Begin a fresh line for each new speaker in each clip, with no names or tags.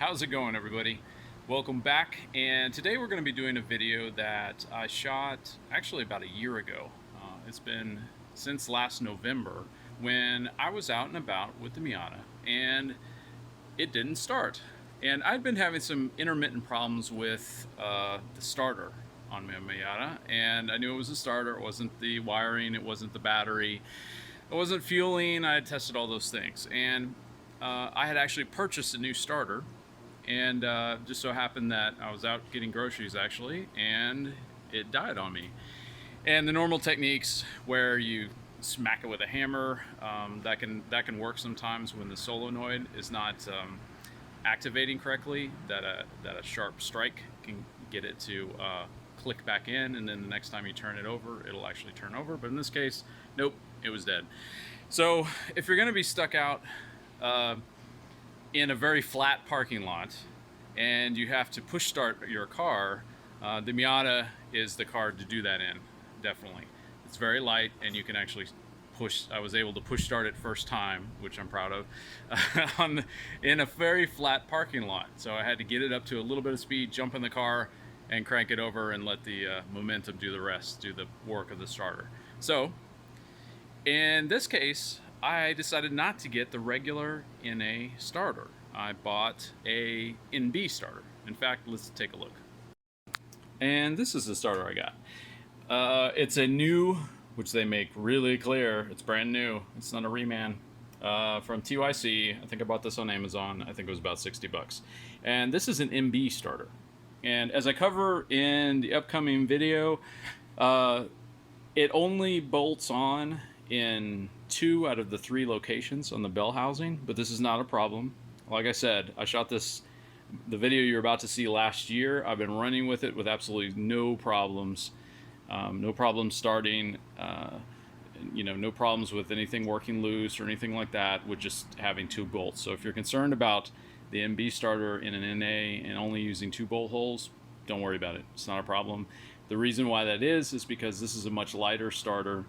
How's it going, everybody? Welcome back, and today we're going to be doing a video that I shot actually about a year ago. It's been since last November when I was out and about with the Miata and it didn't start. And I'd been having some intermittent problems with the starter on my Miata, and I knew it was the starter. It wasn't the wiring, it wasn't the battery, it wasn't fueling. I had tested all those things, and I had actually purchased a new starter, and just so happened that I was out getting groceries actually, and it died on me. And the normal techniques where you smack it with a hammer, that can work sometimes when the solenoid is not activating correctly. That a sharp strike can get it to click back in, and then the next time you turn it over, it'll actually turn over. But in this case, nope, it was dead. So if you're going to be stuck out in a very flat parking lot and you have to push start your car, the Miata is the car to do that in, definitely. It's very light, and you can actually push. I was able to push start it first time, which I'm proud of, in a very flat parking lot. So I had to get it up to a little bit of speed, jump in the car, and crank it over and let the momentum do the rest, do the work of the starter. So in this case, I decided not to get the regular NA starter. I bought a NB starter. In fact, let's take a look. And this is the starter I got. It's a new, which they make really clear, it's brand new. It's not a reman. From TYC. I think I bought this on Amazon. I think it was about 60 bucks. And this is an NB starter. And as I cover in the upcoming video, it only bolts on in 2 out of the 3 locations on the bell housing, but this is not a problem. Like I said, I shot the video you're about to see last year. I've been running with it with absolutely no problems. No problems starting, no problems with anything working loose or anything like that, with just having 2 bolts. So if you're concerned about the NB starter in an NA and only using 2 bolt holes, don't worry about it. It's not a problem. The reason why that is because this is a much lighter starter,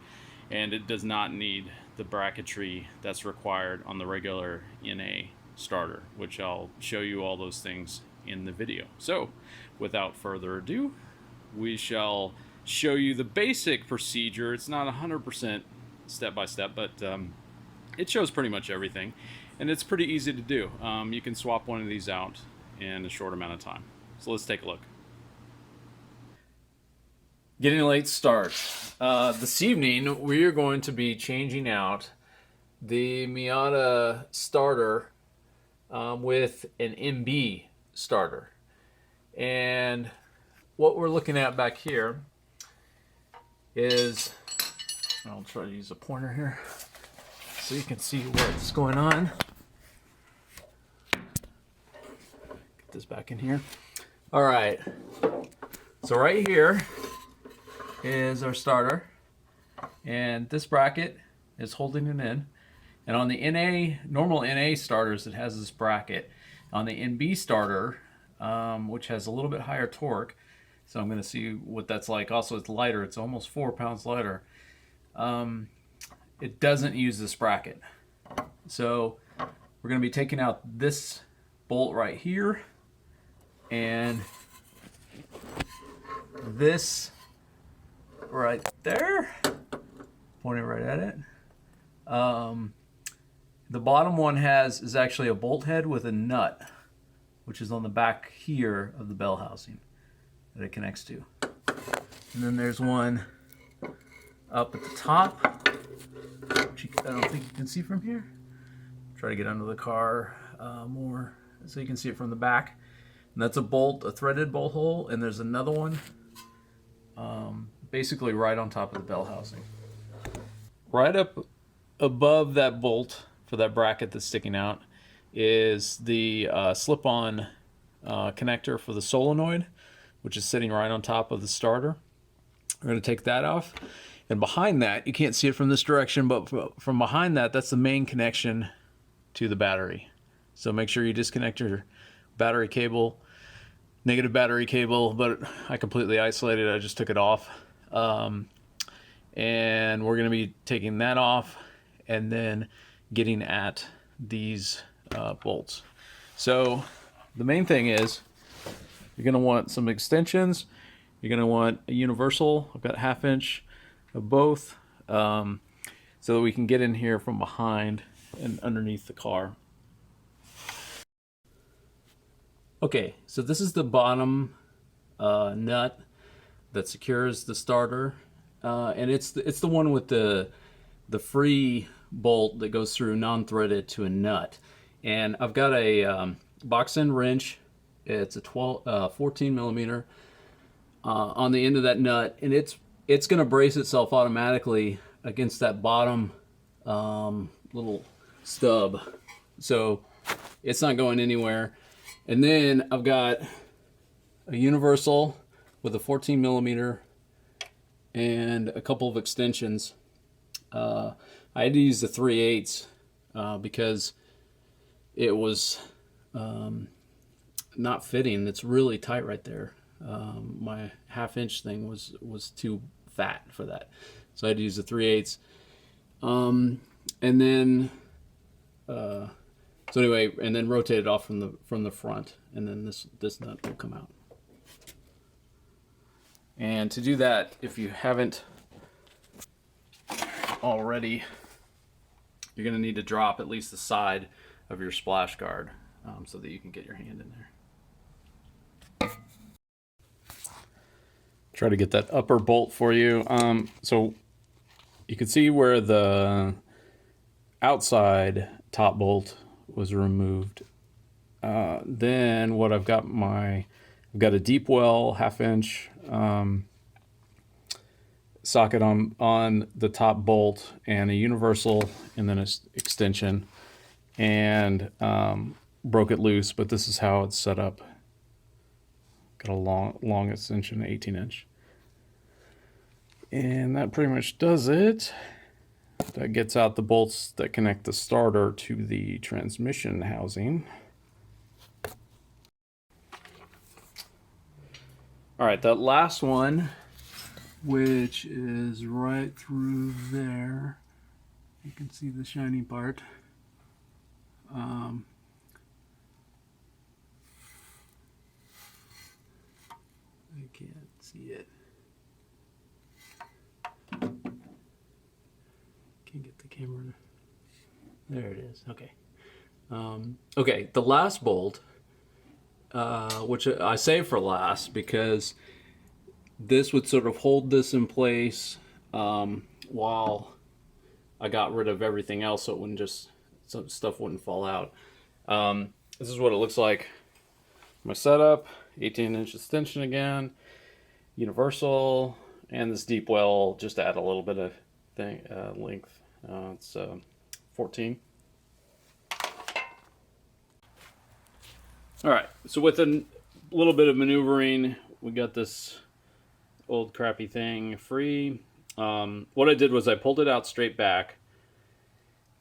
and it does not need the bracketry that's required on the regular NA starter, which I'll show you all those things in the video. So without further ado, we shall show you the basic procedure. It's not 100% step-by-step, but it shows pretty much everything, and it's pretty easy to do. You can swap one of these out in a short amount of time. So let's take a look. Getting a late start. This evening we are going to be changing out the Miata starter with an NB starter. And what we're looking at back here is, I'll try to use a pointer here so you can see what's going on. Get this back in here. All right, so right here is our starter, and this bracket is holding it in. And on the normal NA starters, it has this bracket. On the NB starter, which has a little bit higher torque, so I'm going to see what that's like. Also, it's lighter. It's almost 4 pounds lighter. It doesn't use this bracket. So we're going to be taking out this bolt right here, and this right there, pointing right at it. The bottom one is actually a bolt head with a nut, which is on the back here of the bell housing that it connects to. And then there's one up at the top, which I don't think you can see from here. Try to get under the car more so you can see it from the back. And that's a threaded bolt hole, and there's another one basically right on top of the bell housing. Right up above that bolt for that bracket that's sticking out is the slip-on connector for the solenoid, which is sitting right on top of the starter. We're going to take that off, and behind that, you can't see it from this direction, but from behind that, that's the main connection to the battery. So make sure you disconnect your battery cable, negative battery cable, but I completely isolated it. I just took it off. And we're going to be taking that off and then getting at these bolts. So
the main thing is you're going to want some extensions. You're going to want a universal. I've got 1/2 inch of both, so that we can get in here from behind and underneath the car. Okay, so this is the bottom nut that secures the starter, and it's the one with the free bolt that goes through non-threaded to a nut. And I've got a box end wrench. It's a 14 millimeter on the end of that nut, and it's going to brace itself automatically against that bottom little stub, so it's not going anywhere. And then I've got a universal with a 14 millimeter and a couple of extensions. I had to use the 3/8 because it was not fitting. It's really tight right there. My 1/2 inch thing was too fat for that, so I had to use the 3/8. And then so anyway, and then rotate it off from the front, and then this nut will come out. And to do that, if you haven't already, you're going to need to drop at least the side of your splash guard so that you can get your hand in there. Try to get that upper bolt for you. So you can see where the outside top bolt was removed. Then what I've got a deep well 1/2 inch socket on the top bolt, and a universal, and then an extension, and broke it loose, but this is how it's set up. Got a long extension, 18 inch. And that pretty much does it. That gets out the bolts that connect the starter to the transmission housing. All right, that last one, which is right through there, you can see the shiny part. I can't see it. Can't get the camera. There it is. Okay. Okay, the last bolt, which I saved for last because this would sort of hold this in place while I got rid of everything else, so it wouldn't some stuff wouldn't fall out. This is what it looks like. My setup, 18-inch extension again, universal, and this deep well just to add a little bit of length. It's 14. All right, so with a little bit of maneuvering, we got this old crappy thing free. What I did was I pulled it out straight back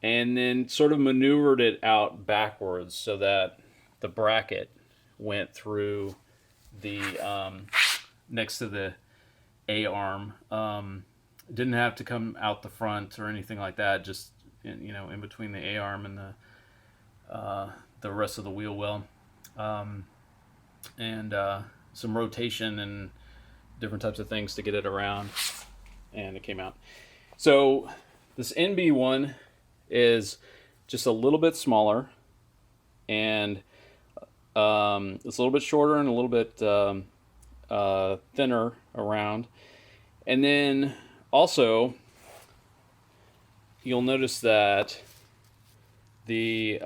and then sort of maneuvered it out backwards so that the bracket went through the next to the A-arm. Didn't have to come out the front or anything like that, just in between the A-arm and the rest of the wheel well. And some rotation and different types of things to get it around, and it came out. So this NB one is just a little bit smaller, and it's a little bit shorter and a little bit thinner around. And then also you'll notice that this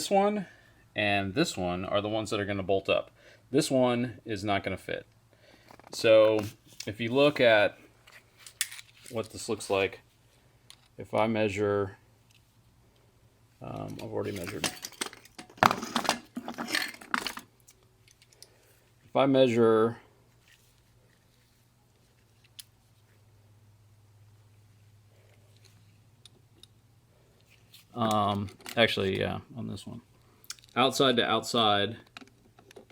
one and this one are the ones that are going to bolt up. This one is not going to fit. So if you look at what this looks like, if I measure, I've already measured. If I measure actually, yeah, on this one, outside to outside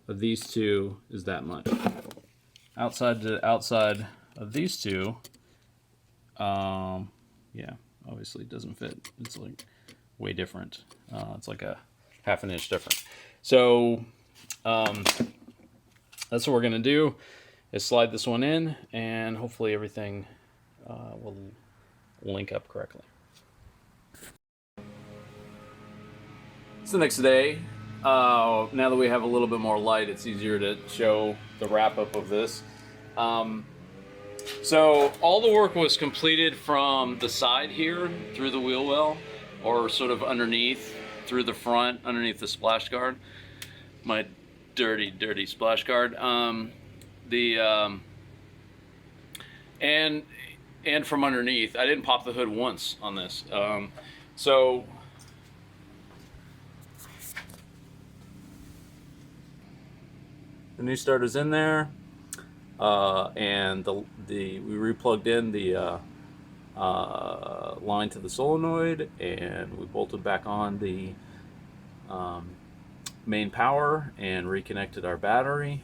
of these two is that much. Outside to outside of these two, yeah, obviously it doesn't fit. It's like way different. It's like a
half an inch different. So that's what we're gonna do, is slide this one in, and hopefully everything will link up correctly. It's the next day. Now that we have a little bit more light, it's easier to show the wrap up of this. So all the work was completed from the side here through the wheel well, or sort of underneath through the front, underneath the splash guard. My dirty splash guard. And from underneath. I didn't pop the hood once on this. So the new starter's in there, and we replugged in the line to the solenoid, and we bolted back on the main power and reconnected our battery,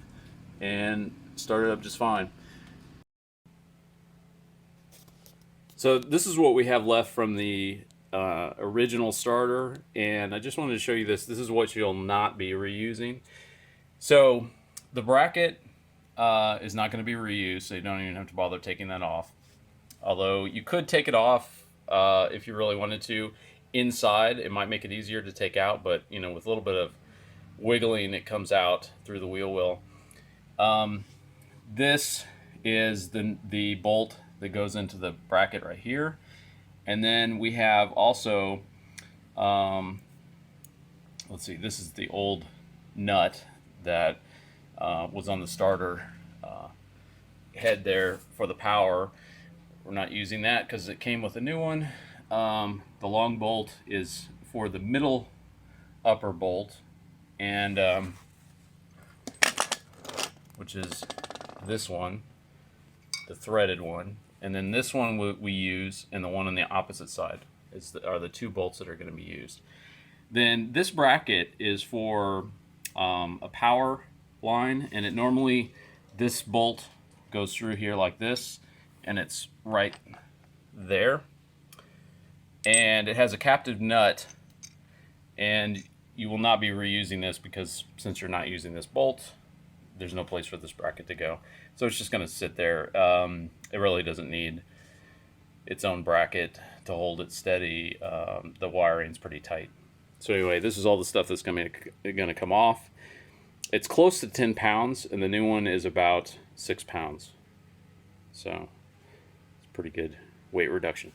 and started up just fine. So this is what we have left from the original starter, and I just wanted to show you this. This is what you'll not be reusing. So the bracket is not going to be reused, so you don't even have to bother taking that off. Although you could take it off if you really wanted to. Inside, it might make it easier to take out, but you know, with a little bit of wiggling, it comes out through the wheel well. This is the bolt that goes into the bracket right here, and then we have also, let's see, this is the old nut that was on the starter head there for the power. We're not using that because it came with a new one. The long bolt is for the middle upper bolt, and which is this one, the threaded one, and then this one we use, and the one on the opposite side are the two bolts that are going to be used. Then this bracket is for a power line, and it normally, this bolt goes through here like this, and it's right there, and it has a captive nut, and you will not be reusing this because since you're not using this bolt, there's no place for this bracket to go, so it's just going to sit there. It really doesn't need its own bracket to hold it steady. The wiring's pretty tight. So anyway, this is all the stuff that's going to come off. It's close to 10 pounds, and the new one is about 6 pounds. So it's pretty good weight reduction.